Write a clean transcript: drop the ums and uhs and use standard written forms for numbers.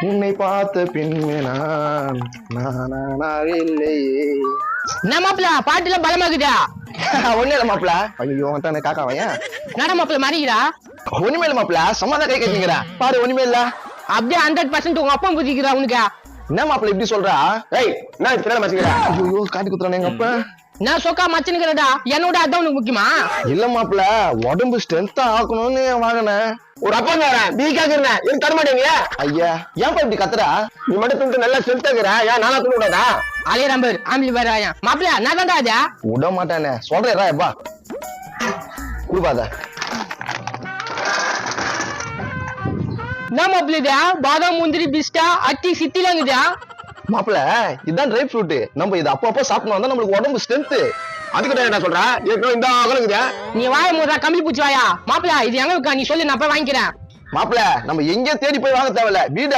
உன்னை பார்த்த பின்பு நான் இல்லையே. என்ன மாப்பிள பாட்டுல பலமாக்குதா? ஒண்ணு இல்ல மாப்பிள. ஐயோ தானே காக்கா வையன். நட மாப்பிள மாறிக்கிறா? ஒண்ணுமே இல்ல மாப்பிள, சமாதான் கை கட்டிக்கிறா பாரு. ஒண்ணுமே இல்ல. அப்படியே 100% உங்க அப்பா புதிக்கிறா உனக்கு. என்ன மாப்பிள இப்படி சொல்றா? ஏய் நான் இப்படி மச்சிக்கிறா. ஐயோ காட்டி குத்துறானே எங்க அப்பா. நான் சொக்கா மச்சனுக்கிறடா, என்னோட அதான் உனக்கு முக்கியமா? இல்ல மாப்பிள, உடம்பு ஸ்ட்ரென்த்தா ஆக்கணும்னு வாங்கினேன். ஒரு அப்பா வரேன் நீ கேக்குறேன் எனக்கு தர மாட்டேங்க. ஐயா ஏன்ப்பா இப்படி கத்துறா? நீ மட்டும் துண்டு நல்லா ஸ்ட்ரென்த்தா இருக்கிற, ஏன் நானா துணி விடாதா? அலே நம்பர் ஆம்பளி வேற ஆயா மாப்பிள நான் தான்டா அதா விட மாட்டானே சொல்றேன் எப்பா குடுப்பாத. என்ன மாப்பிள இதா பாதாம் முந்திரி பிஸ்டா அட்டி சித்திலாங்குதா? மாப்பிள இதுதான் ட்ரை ஃப்ரூட், நம்ம இது அப்பப்போ சாப்பிடணும் வந்தா நம்மளுக்கு உடம்பு ஸ்ட்ரென்த். அதுக்கு என்ன சொல்றா? இந்த ஆகலுக்குதா நீ வாய மூடா கம்பி பூச்சி வாயா. மாப்பிள இது எங்க இருக்கா நீ சொல்லு, நான் போய் வாங்கிக்கிறேன். மாப்பிள நம்ம எங்கேயும் தேடி போய் வாங்க தேவையில்ல, வீடு